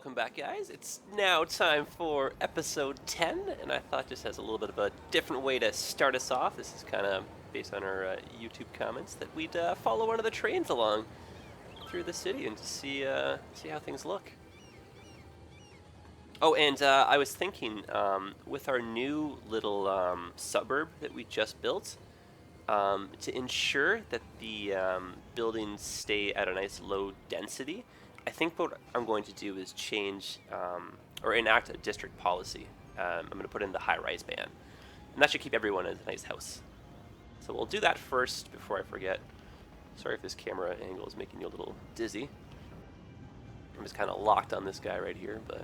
welcome back, guys. It's now time for episode 10, and I thought just as a little bit of a different way to start us off, this is kind of based on our YouTube comments, that we'd follow one of the trains along through the city and just see how things look. Oh, and I was thinking, with our new little suburb that we just built, to ensure that the buildings stay at a nice low density, I think what I'm going to do is change or enact a district policy. I'm going to put in the high-rise ban, and that should keep everyone in a nice house. So we'll do that first before I forget. Sorry if this camera angle is making you a little dizzy. I'm just kind of locked on this guy right here, but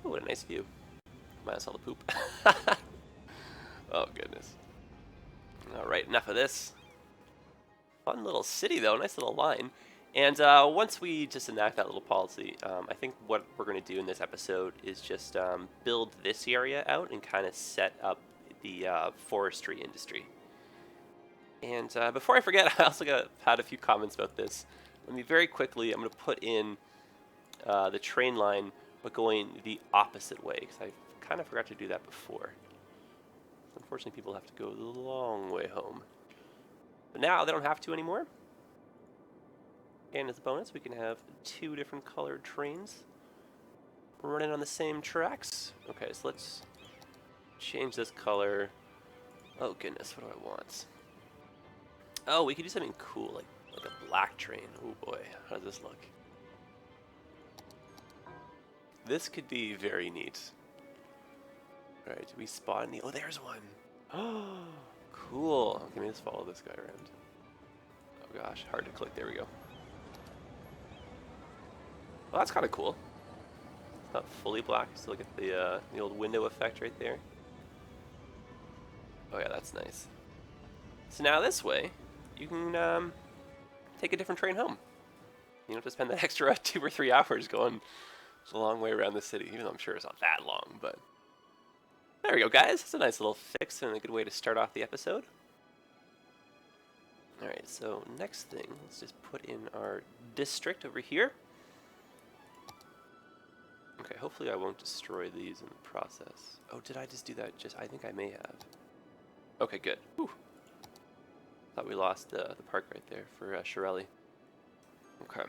oh, what a nice view. Minus all the poop. Oh, goodness. Alright, enough of this. Fun little city, though. Nice little line. And once we just enact that little policy, I think what we're going to do in this episode is just build this area out and kind of set up the forestry industry. And before I forget, I also had a few comments about this. Let me very quickly, I'm going to put in the train line, but going the opposite way, because I kind of forgot to do that before. Unfortunately, people have to go the long way home. But now they don't have to anymore. And as a bonus, we can have two different colored trains running on the same tracks. Okay, so let's change this color. Oh goodness, what do I want? Oh, we could do something cool, like a black train. Oh boy, how does this look? This could be very neat. Alright, do we spot any? Oh, there's one. Oh, cool. Okay, let me just follow this guy around. Oh gosh, hard to click. There we go. Well, that's kind of cool. It's not fully black. Still get the old window effect right there. Oh yeah, that's nice. So now this way, you can take a different train home. You don't have to spend that extra 2 or 3 hours going a long way around the city, even though I'm sure it's not that long, but there we go, guys. That's a nice little fix and a good way to start off the episode. Alright, so next thing, let's just put in our district over here. Okay, hopefully I won't destroy these in the process. Oh, did I just do that? I think I may have. Okay, good. Whew. Thought we lost the park right there for Shirelli. Okay.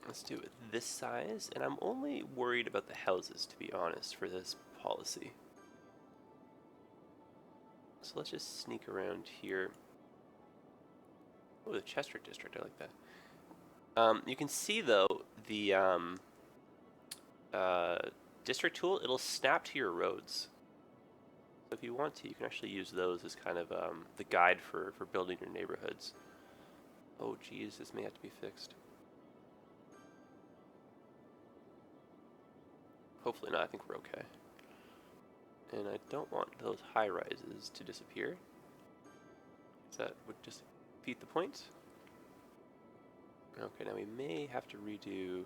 Let's do it this size, and I'm only worried about the houses, to be honest, for this policy. So let's just sneak around here. Oh, the Chester district, I like that. You can see, though, the district tool, it'll snap to your roads. So if you want to, you can actually use those as kind of the guide for building your neighborhoods. Oh, geez, this may have to be fixed. Hopefully not, I think we're okay. And I don't want those high rises to disappear. So that would just defeat the point. Okay, now we may have to redo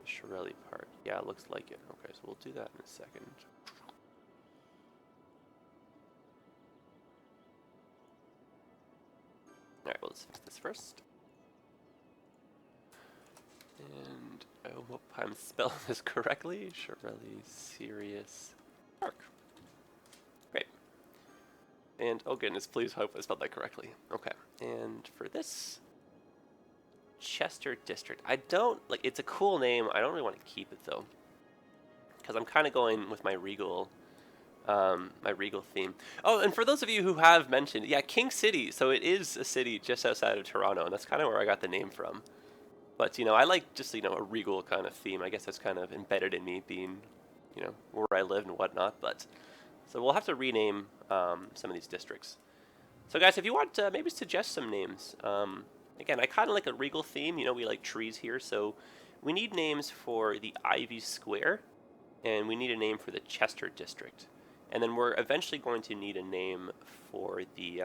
the Shirelli part. Yeah, it looks like it. Okay, so we'll do that in a second. Alright, well, let's fix this first. And I hope I'm spelling this correctly. Shirelli Serious Park. Great. And, oh goodness, please hope I spelled that correctly. Okay, and for this Chester District, I don't, like, it's a cool name. I don't really want to keep it, though, because I'm kind of going with my regal theme. Oh, and for those of you who have mentioned, yeah, King City, so it is a city just outside of Toronto, and that's kind of where I got the name from. But, you know, I like just, you know, a regal kind of theme. I guess that's kind of embedded in me, being, you know, where I live and whatnot. But so we'll have to rename some of these districts. So, guys, if you want to maybe suggest some names. Again, I kind of like a regal theme. You know, we like trees here. So we need names for the Ivy Square, and we need a name for the Chester District. And then we're eventually going to need a name for the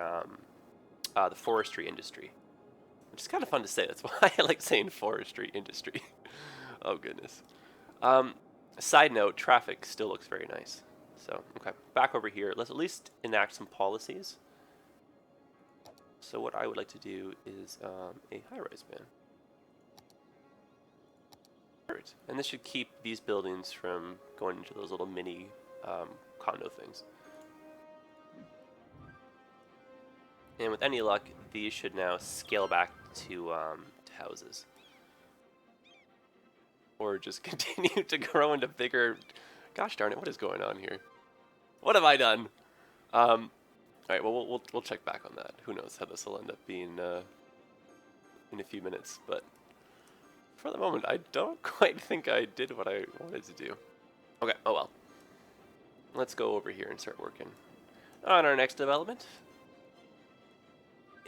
forestry industry. Which is kind of fun to say. That's why I like saying forestry industry. Oh, goodness. Side note, traffic still looks very nice. So, okay, back over here. Let's at least enact some policies. So what I would like to do is a high-rise ban. Perfect. And this should keep these buildings from going into those little mini condo things. And with any luck, these should now scale back to houses. Or just continue to grow into bigger... Gosh darn it, what is going on here? What have I done? Alright, well, we'll check back on that. Who knows how this will end up being in a few minutes, but for the moment, I don't quite think I did what I wanted to do. Okay, oh well. Let's go over here and start working on our next development.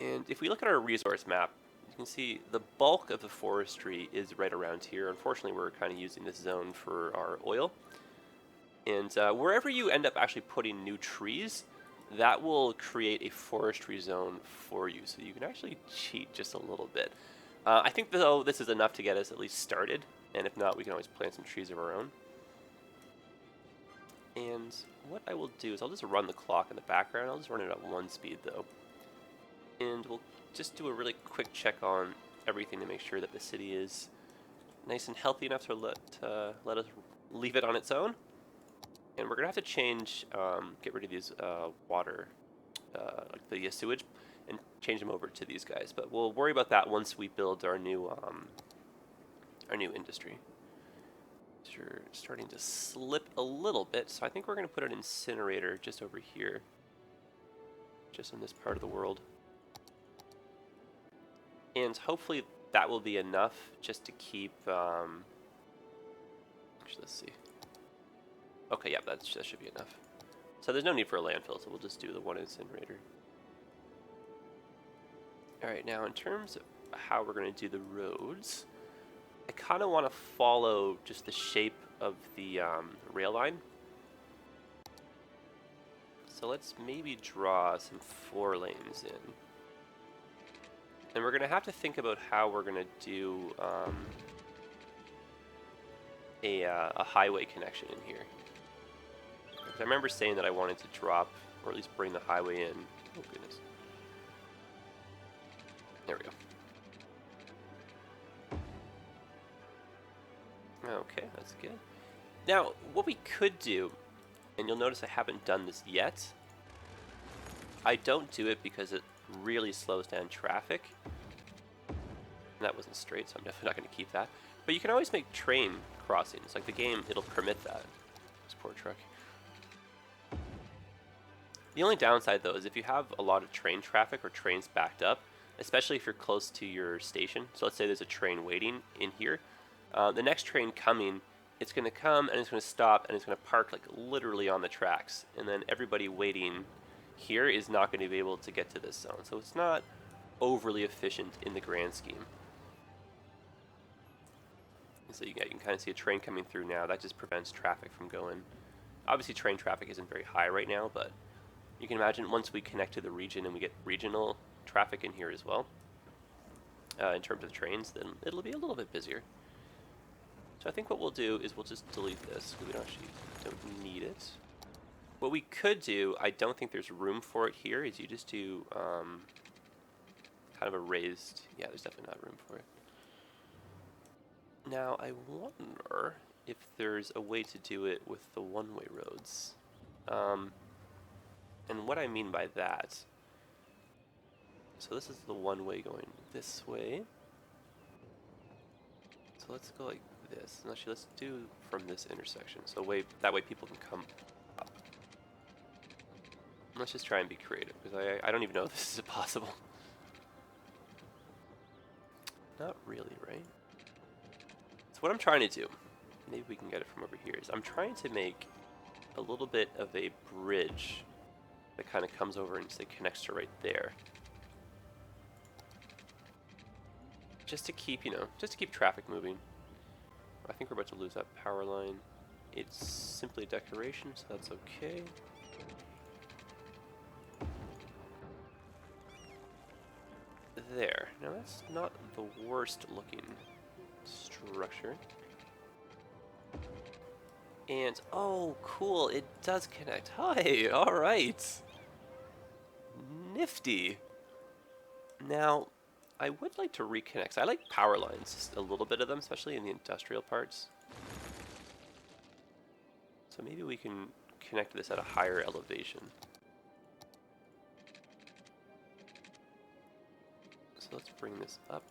And if we look at our resource map, you can see the bulk of the forestry is right around here. Unfortunately, we're kind of using this zone for our oil. And wherever you end up actually putting new trees, that will create a forestry zone for you. So you can actually cheat just a little bit. I think, though, this is enough to get us at least started. And if not, we can always plant some trees of our own. And what I will do is I'll just run the clock in the background. I'll just run it at 1 speed, though. And we'll just do a really quick check on everything to make sure that the city is nice and healthy enough to let us leave it on its own. And we're going to have to change, get rid of these water, like the sewage, and change them over to these guys. But we'll worry about that once we build our new industry. You're starting to slip a little bit, so I think we're going to put an incinerator just over here, just in this part of the world. And hopefully that will be enough just to keep, actually, let's see. Okay, yeah, that should be enough. So there's no need for a landfill, so we'll just do the 1 incinerator. Alright, now in terms of how we're going to do the roads, I kind of want to follow just the shape of the rail line. So let's maybe draw some 4 lanes in. And we're going to have to think about how we're going to do a highway connection in here. I remember saying that I wanted to drop, or at least bring the highway in. Oh, goodness. There we go. Okay, that's good. Now, what we could do, and you'll notice I haven't done this yet. I don't do it because it really slows down traffic. And that wasn't straight, so I'm definitely not going to keep that. But you can always make train crossings. Like the game, it'll permit that. This poor truck. The only downside, though, is if you have a lot of train traffic or trains backed up, especially if you're close to your station. So let's say there's a train waiting in here. The next train coming, it's going to come and it's going to stop and it's going to park like literally on the tracks. And then everybody waiting here is not going to be able to get to this zone. So it's not overly efficient in the grand scheme. And so you can kind of see a train coming through now. That just prevents traffic from going. Obviously, train traffic isn't very high right now, but you can imagine once we connect to the region and we get regional traffic in here as well, in terms of trains, then it'll be a little bit busier. So I think what we'll do is we'll just delete this, because we don't need it. What we could do, I don't think there's room for it here, is you just do kind of a raised, yeah, there's definitely not room for it. Now, I wonder if there's a way to do it with the one-way roads. And what I mean by that, so this is the one way going this way. So let's go like this. And actually, let's do from this intersection. So that way people can come up. Let's just try and be creative, because I don't even know if this is possible. Not really, right? So what I'm trying to do, maybe we can get it from over here, is I'm trying to make a little bit of a bridge that kind of comes over and say connects to right there. Just to keep, just to keep traffic moving. I think we're about to lose that power line. It's simply decoration, so that's okay. There. Now that's not the worst looking structure. And, oh, cool, it does connect. Hi, alright. Nifty. Now, I would like to reconnect. I like power lines, just a little bit of them, especially in the industrial parts. So maybe we can connect this at a higher elevation. So let's bring this up.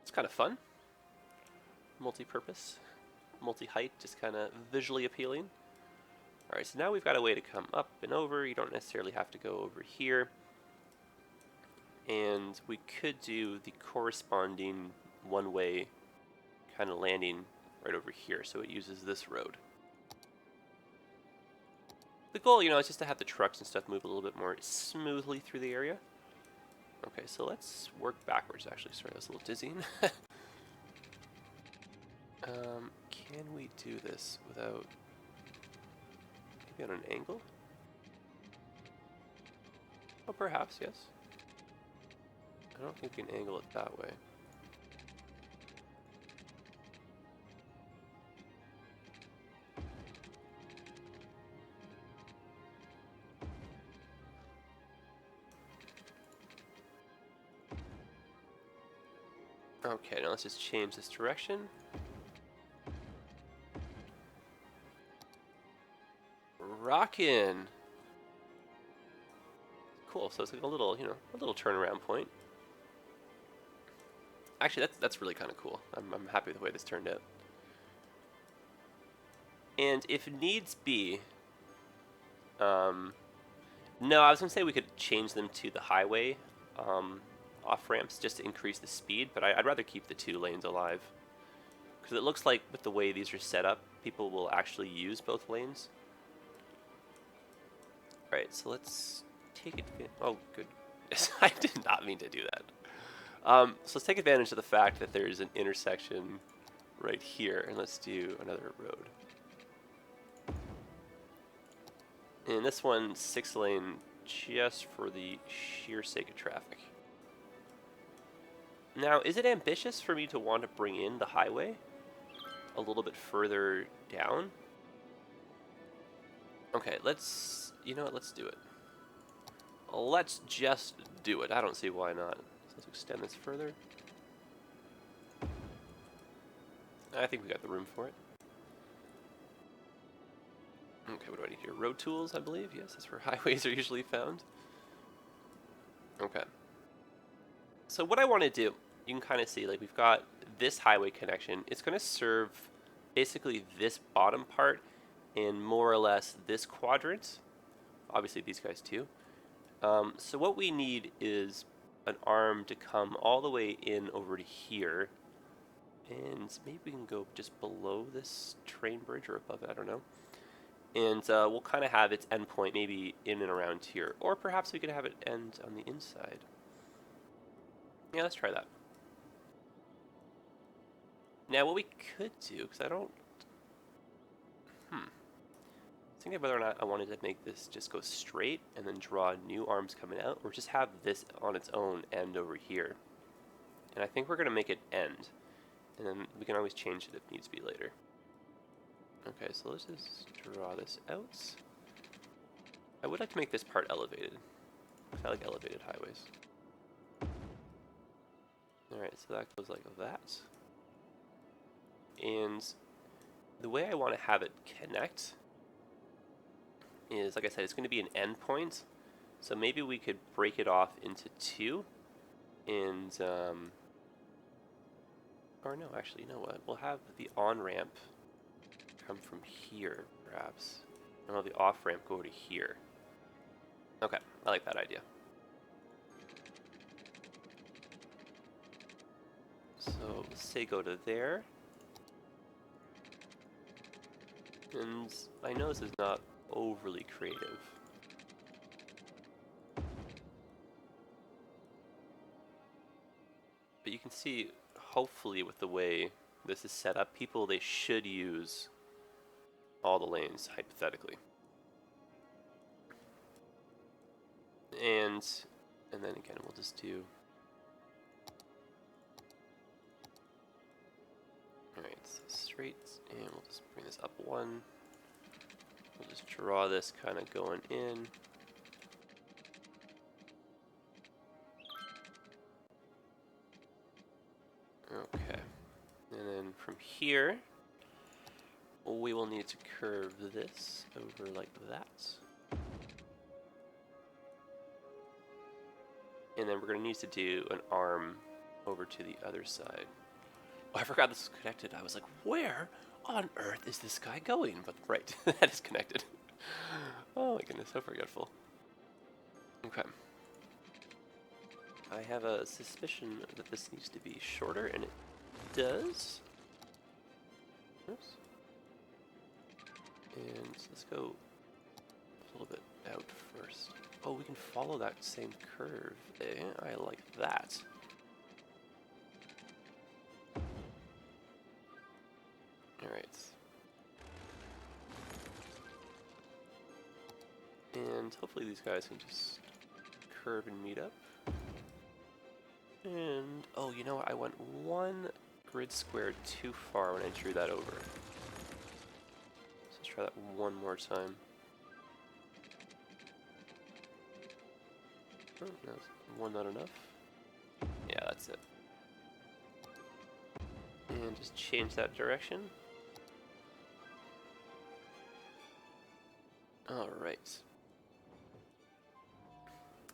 It's kind of fun. Multi-purpose, multi-height, just kind of visually appealing. All right, so now we've got a way to come up and over. You don't necessarily have to go over here. And we could do the corresponding one-way kind of landing right over here, so it uses this road. The goal, you know, is just to have the trucks and stuff move a little bit more smoothly through the area. Okay, so let's work backwards, actually. Sorry, that was a little dizzying. Can we do this without... maybe on an angle? Oh, perhaps, yes. I don't think we can angle it that way. Okay, now let's just change this direction. Rockin'! Cool, so it's like a little, you know, a little turnaround point. Actually, that's really kind of cool. I'm happy with the way this turned out. And if needs be, no, I was gonna say we could change them to the highway off ramps just to increase the speed, but I'd rather keep the 2 lanes alive because it looks like with the way these are set up, people will actually use both lanes. All right, so let's take advantage. Oh, good. I did not mean to do that. So let's take advantage of the fact that there's an intersection right here, and let's do another road. And this one, 6-lane, just for the sheer sake of traffic. Now, is it ambitious for me to want to bring in the highway a little bit further down? Okay, let's, you know what, let's do it. Let's just do it. I don't see why not. So let's extend this further. I think we got the room for it. Okay, what do I need here? Road tools, I believe. Yes, that's where highways are usually found. Okay. So what I want to do, you can kind of see, like, we've got this highway connection. It's going to serve basically this bottom part in more or less this quadrant. Obviously, these guys too. So what we need is an arm to come all the way in over to here. And maybe we can go just below this train bridge or above it, I don't know. And we'll kind of have its endpoint maybe in and around here. Or perhaps we could have it end on the inside. Yeah, let's try that. Now, what we could do, because I don't... thinking whether or not I wanted to make this just go straight and then draw new arms coming out, or just have this on its own end over here. And I think we're going to make it end. And then we can always change it if needs be later. Okay, so let's just draw this out. I would like to make this part elevated, because I like elevated highways. Alright, so that goes like that. And the way I want to have it connect is, like I said, it's going to be an endpoint. So maybe we could break it off into 2. And, or no, actually, you know what? We'll have the on-ramp come from here, perhaps. And we'll have the off-ramp go to here. Okay, I like that idea. So, let's say go to there. And I know this is not overly creative. But you can see, hopefully with the way this is set up, people, they should use all the lanes, hypothetically. And then again, we'll just do... Alright, so straight, and we'll just bring this up 1. We'll just draw this kind of going in. Okay. And then from here, we will need to curve this over like that. And then we're going to need to do an arm over to the other side. Oh, I forgot this was connected. I was like, where on earth is this guy going? But right, that is connected. Oh my goodness, so forgetful. Okay. I have a suspicion that this needs to be shorter, and it does. Oops. And let's go a little bit out first. Oh, we can follow that same curve. I like that. Alright. And hopefully these guys can just curve and meet up. And, oh, you know what? I went one grid square too far when I drew that over. So let's try that one more time. Oh, no, one not enough. Yeah, that's it. And just change that direction. Alright.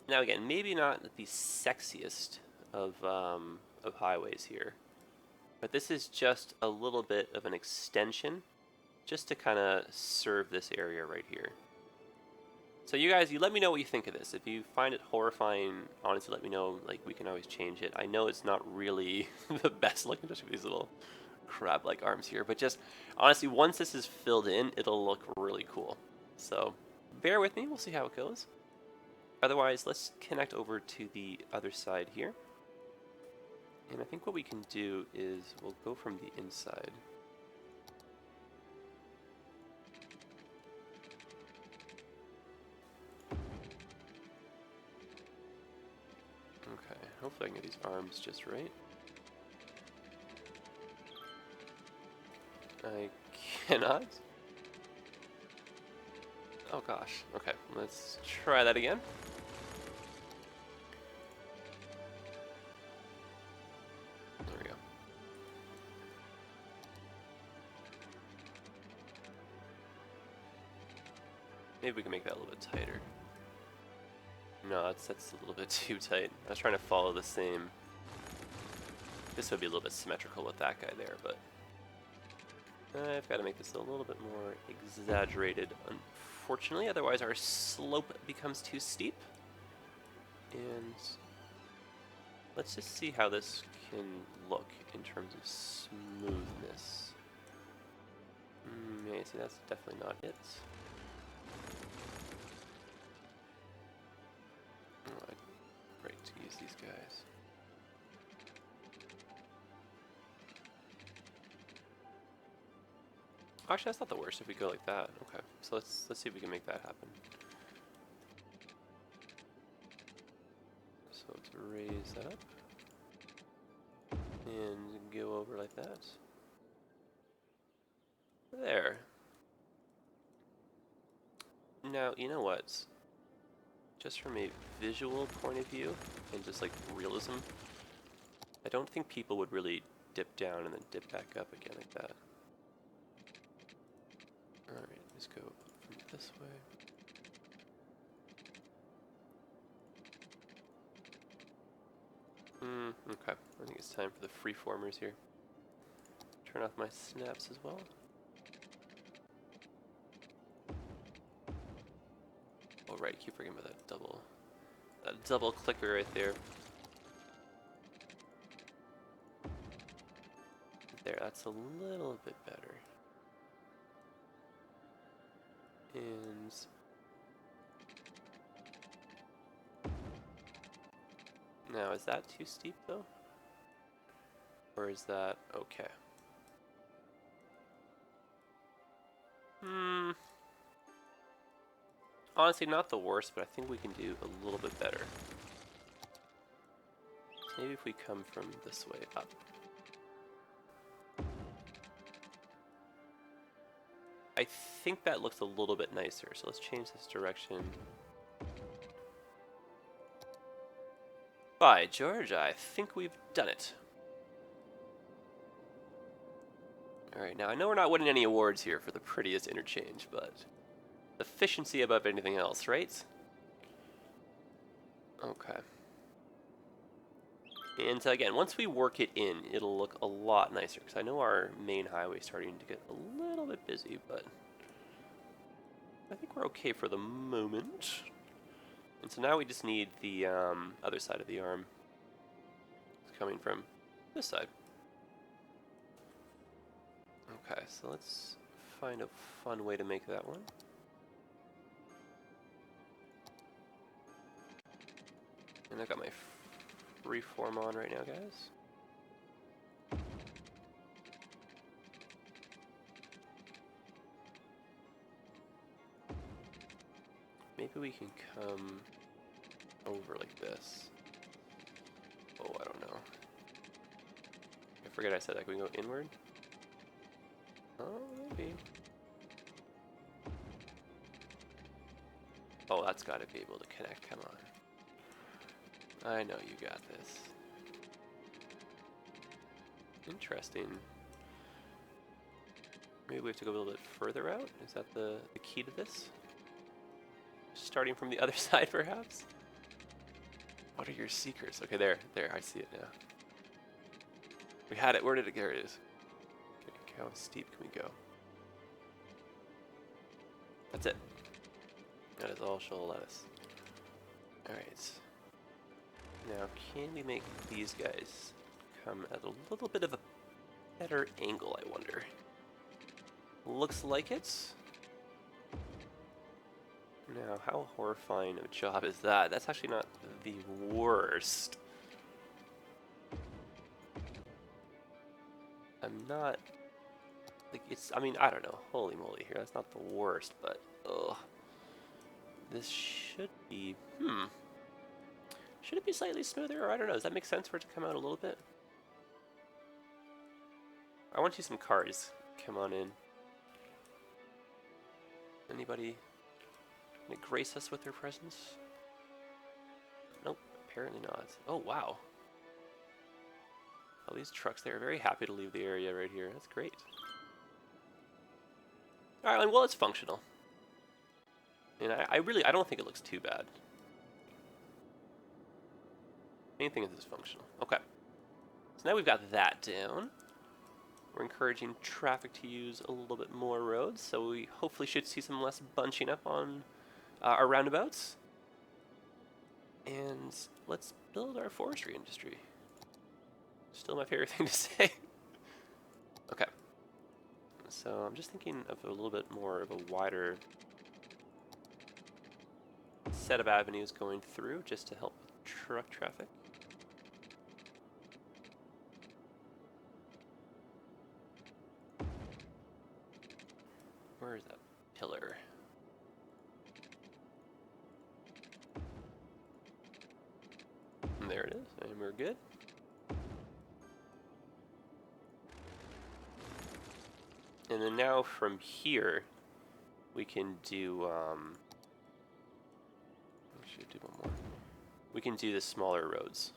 Now again, maybe not the sexiest of highways here, but this is just a little bit of an extension just to kind of serve this area right here. So you guys, you let me know what you think of this. If you find it horrifying, honestly, let me know. Like, we can always change it. I know it's not really the best looking, just with these little crab-like arms here, but just honestly, once this is filled in, it'll look really cool. So bear with me. We'll see how it goes. Otherwise, let's connect over to the other side here. And I think what we can do is we'll go from the inside. Okay, hopefully I can get these arms just right. I cannot. Oh gosh. Okay, let's try that again. There we go. Maybe we can make that a little bit tighter. No, that's a little bit too tight. I was trying to follow the same. This would be a little bit symmetrical with that guy there, but I've got to make this a little bit more exaggerated, unfortunately. Otherwise, our slope becomes too steep. And let's just see how this can look in terms of smoothness. Yeah, see, that's definitely not it. Oh, great to use these guys. Actually, that's not the worst if we go like that. Okay, so let's see if we can make that happen. So let's raise that up and go over like that. There. Now, you know what? Just from a visual point of view and just like realism, I don't think people would really dip down and then dip back up again like that. Alright, let's go from this way. Okay, I think it's time for the freeformers here. Turn off my snaps as well. Oh right, keep forgetting about that double clicker right there. There, that's a little bit better. And now, is that too steep though? Or is that okay? Honestly, not the worst, but I think we can do a little bit better. Maybe if we come from this way up. I think that looks a little bit nicer, so let's change this direction. By George, I think we've done it. Alright, now I know we're not winning any awards here for the prettiest interchange, but efficiency above anything else, right? Okay. And again, once we work it in, it'll look a lot nicer, because I know our main highway is starting to get a little bit busy, but I think we're okay for the moment. And so now we just need the other side of the arm. It's coming from this side. Okay, so let's find a fun way to make that one. And I've got my freeform on right now, guys. Maybe we can come over like this. Oh, I don't know. I forget I said that. Can we go inward? Oh, maybe. Oh, that's got to be able to connect. Come on. I know you got this. Interesting. Maybe we have to go a little bit further out? Is that the key to this? Starting from the other side, perhaps? What are your secrets? Okay, there, I see it now. We had it. Where did it? There it is. Okay, how steep can we go? That's it. That is all she'll let us. Alright. Now, can we make these guys come at a little bit of a better angle, I wonder? Looks like it. Now, how horrifying of a job is that? That's actually not the worst. I'm not... Like, it's... I mean, I don't know. Holy moly here. That's not the worst, but... Ugh. This should be... Should it be slightly smoother? Or I don't know. Does that make sense for it to come out a little bit? I want to see some cars. Come on in. Anybody... Can it grace us with their presence? Nope, apparently not. Oh, wow. All these trucks, they're very happy to leave the area right here. That's great. Alright, well, it's functional. And I don't think it looks too bad. Anything is functional. Okay. So now we've got that down. We're encouraging traffic to use a little bit more roads, so we hopefully should see some less bunching up on our roundabouts. And let's build our forestry industry. Still my favorite thing to say. Okay. So I'm just thinking of a little bit more of a wider set of avenues going through just to help with truck traffic. Where is that pillar? And there it is, and we're good. And then now from here, we can do, actually do one more. We can do the smaller roads.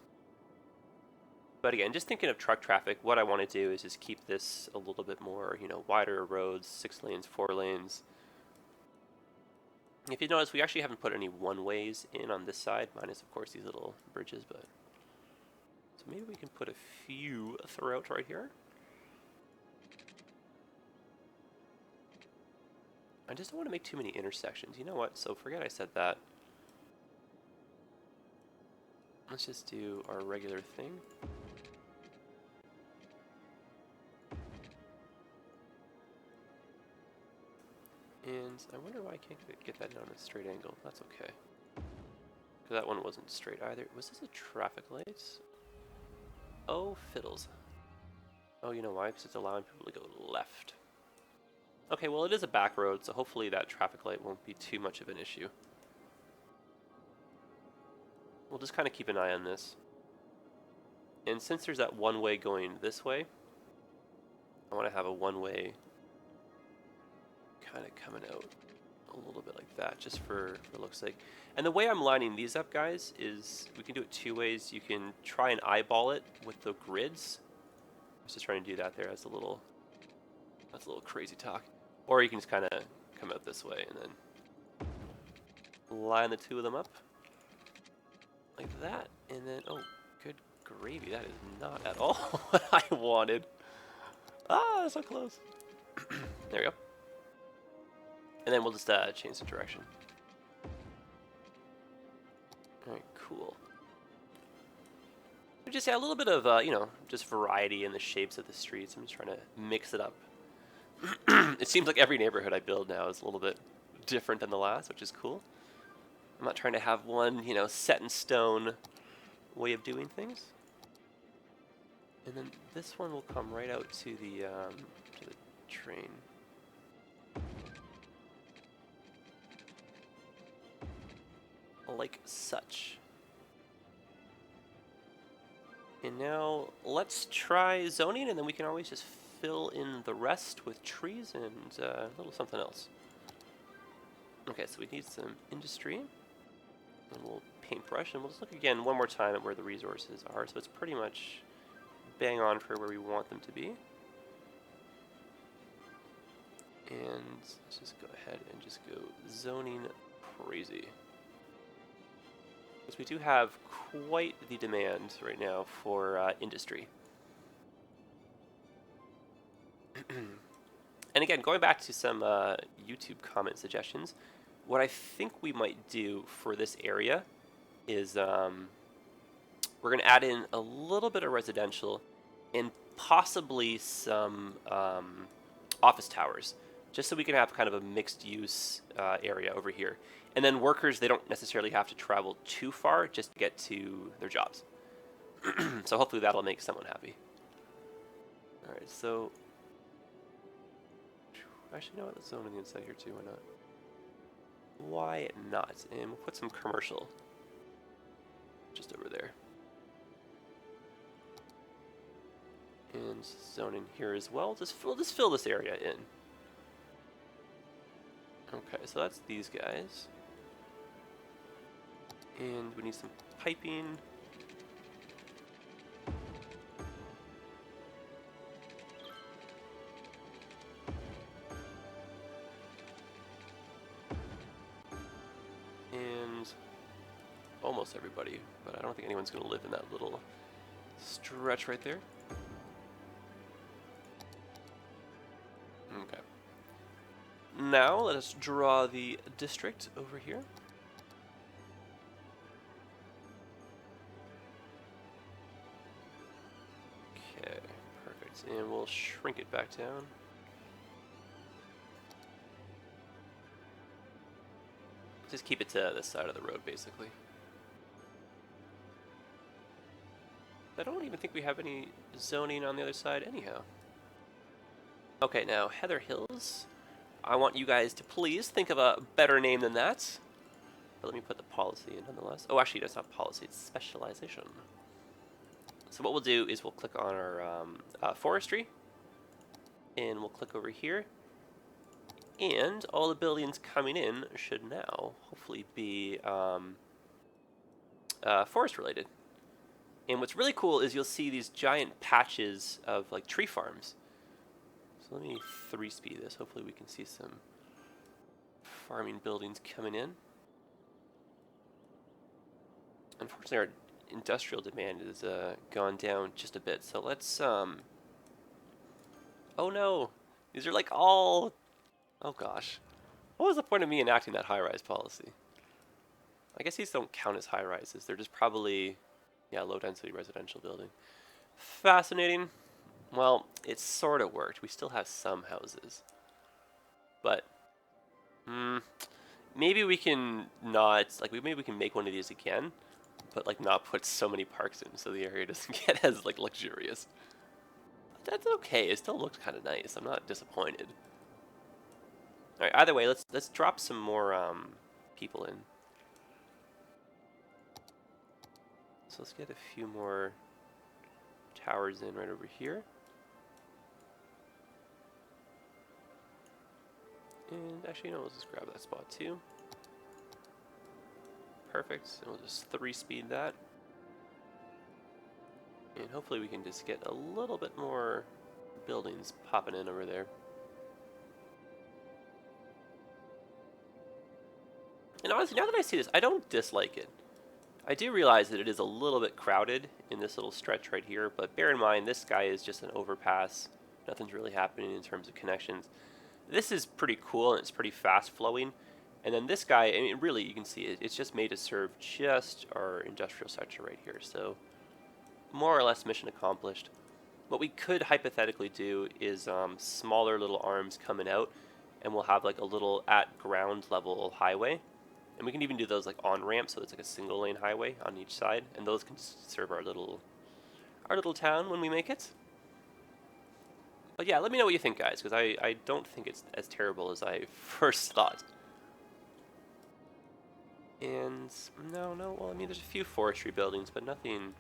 But again, just thinking of truck traffic, what I want to do is just keep this a little bit more, you know, wider roads, 6 lanes, 4 lanes. If you notice, we actually haven't put any one-ways in on this side, minus, of course, these little bridges, but... So maybe we can put a few throughout right here. I just don't want to make too many intersections. You know what? So forget I said that. Let's just do our regular thing. And I wonder why I can't get that down at a straight angle. That's okay. Because that one wasn't straight either. Was this a traffic light? Oh, fiddles. Oh, you know why? Because it's allowing people to go left. Okay, well it is a back road, so hopefully that traffic light won't be too much of an issue. We'll just kind of keep an eye on this. And since there's that one way going this way, I want to have a one-way kind of coming out a little bit like that, just for looks sake. And the way I'm lining these up, guys, is we can do it 2 ways. You can try and eyeball it with the grids. I was just trying to do that there as a little That's a little crazy talk. Or you can just kind of come out this way and then line the two of them up like that. And then, oh, good gravy. That is not at all what I wanted. Ah, so close. There we go. And then we'll just change the direction. All right, cool. We just a little bit of, you know, just variety in the shapes of the streets. I'm just trying to mix it up. It seems like every neighborhood I build now is a little bit different than the last, which is cool. I'm not trying to have one, you know, set in stone way of doing things. And then this one will come right out to the train. Like such. And now let's try zoning, and then we can always just fill in the rest with trees and a little something else. Okay, so we need some industry. And we'll paintbrush, and we'll just look again one more time at where the resources are. So it's pretty much bang on for where we want them to be. And let's just go ahead and just go zoning crazy. Because we do have quite the demand right now for industry. And again, going back to some YouTube comment suggestions, what I think we might do for this area is we're going to add in a little bit of residential and possibly some office towers, just so we can have kind of a mixed use area over here. And then workers, they don't necessarily have to travel too far just to get to their jobs. So hopefully that'll make someone happy. All right, so actually, you know what? Let's zone on the inside here too. Why not? Why not? And we'll put some commercial just over there. And zoning here as well. We'll just fill this area in. Okay, so that's these guys. And we need some piping. And almost everybody, but I don't think anyone's going to live in that little stretch right there. Okay. Now let us draw the district over here. Okay, perfect. And we'll shrink it back down. Just keep it to this side of the road, basically. I don't even think we have any zoning on the other side anyhow. Okay, now Heather Hills. I want you guys to please think of a better name than that. But let me put the policy in nonetheless. Oh, actually, that's not policy, it's specialization. So what we'll do is we'll click on our forestry. And we'll click over here. And all the buildings coming in should now hopefully be forest related. And what's really cool is you'll see these giant patches of like tree farms. So let me 3-speed this. Hopefully we can see some farming buildings coming in. Unfortunately, our industrial demand has gone down just a bit. So let's oh no, these are like all. Oh gosh. What was the point of me enacting that high-rise policy? I guess these don't count as high-rises. They're just probably, yeah, low-density residential building. Fascinating. Well, it sort of worked. We still have some houses. But, maybe we can not, like, maybe we can make one of these again, but, like, not put so many parks in so the area doesn't get as, like, luxurious. But that's okay. It still looks kind of nice. I'm not disappointed. All right, either way, let's drop some more people in. So let's get a few more towers in right over here. And actually, no, let's just grab that spot too. Perfect, and we'll just 3-speed that. And hopefully we can just get a little bit more buildings popping in over there. And honestly, now that I see this, I don't dislike it. I do realize that it is a little bit crowded in this little stretch right here, but bear in mind this guy is just an overpass. Nothing's really happening in terms of connections. This is pretty cool and it's pretty fast flowing. And then this guy, I mean, really, you can see it, it's just made to serve just our industrial sector right here. So more or less mission accomplished. What we could hypothetically do is smaller little arms coming out, and we'll have like a little at ground level highway. And we can even do those like on ramps, so it's like a single lane highway on each side, and those can serve our little town when we make it. But yeah, let me know what you think, guys, because I don't think it's as terrible as I first thought. And well, I mean, there's a few forestry buildings, but nothing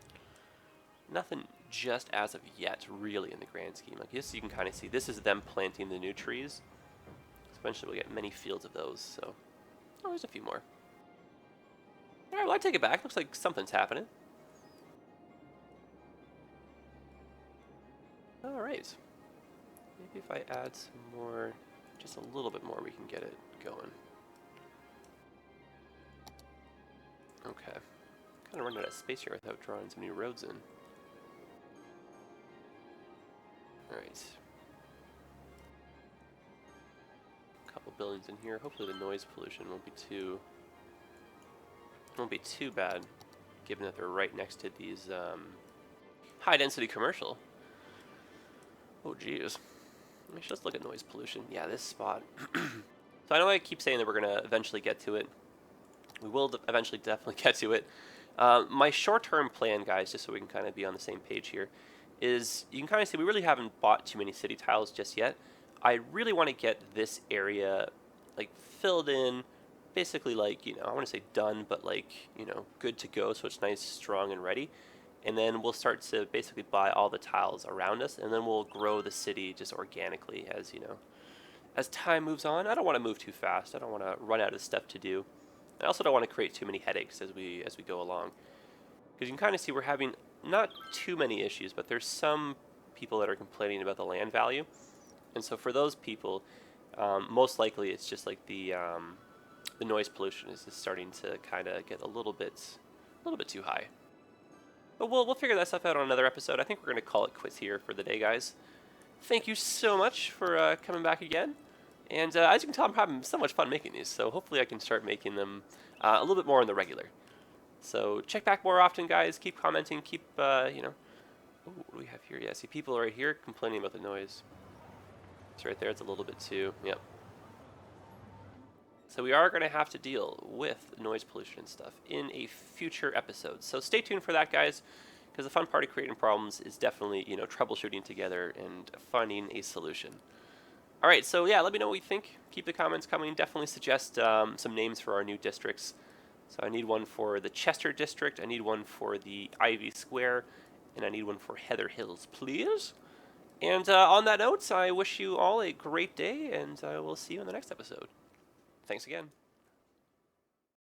just as of yet, really, in the grand scheme. Like this, you can kind of see this is them planting the new trees. Eventually, we'll get many fields of those. So, oh, there's a few more. All right, well, I take it back. Looks like something's happening. All right. Maybe if I add some more, just a little bit more, we can get it going. Okay. Kind of running out of space here without drawing some new roads in. All right. A couple buildings in here. Hopefully the noise pollution won't be too bad, given that they're right next to these high density commercial. Oh geez. Let me just look at noise pollution. Yeah, this spot. So I know I keep saying that we're gonna eventually get to it. We will eventually definitely get to it. My short-term plan, guys, just so we can kind of be on the same page here, is you can kind of see we really haven't bought too many city tiles just yet. I really want to get this area like filled in, basically like, you know, I want to say done, but like, you know, good to go, so it's nice, strong, and ready. And then we'll start to basically buy all the tiles around us, and then we'll grow the city just organically as, you know, as time moves on. I don't want to move too fast. I don't want to run out of stuff to do. I also don't want to create too many headaches as we go along. Because you can kind of see we're having not too many issues, but there's some people that are complaining about the land value. And so for those people, most likely it's just like the noise pollution is just starting to kind of get a little bit too high. But we'll figure that stuff out on another episode. I think we're going to call it quits here for the day, guys. Thank you so much for coming back again. And as you can tell, I'm having so much fun making these, so hopefully I can start making them a little bit more on the regular. So check back more often, guys. Keep commenting. Keep, you know... Ooh, what do we have here? Yeah, see people right here complaining about the noise. It's right there. It's a little bit too... Yep. So we are going to have to deal with noise pollution and stuff in a future episode. So stay tuned for that, guys, because the fun part of creating problems is definitely, you know, troubleshooting together and finding a solution. All right, so yeah, let me know what you think. Keep the comments coming. Definitely suggest some names for our new districts. So I need one for the Chester district, I need one for the Ivy Square, and I need one for Heather Hills, please. And on that note, I wish you all a great day, and I will see you in the next episode. Thanks again.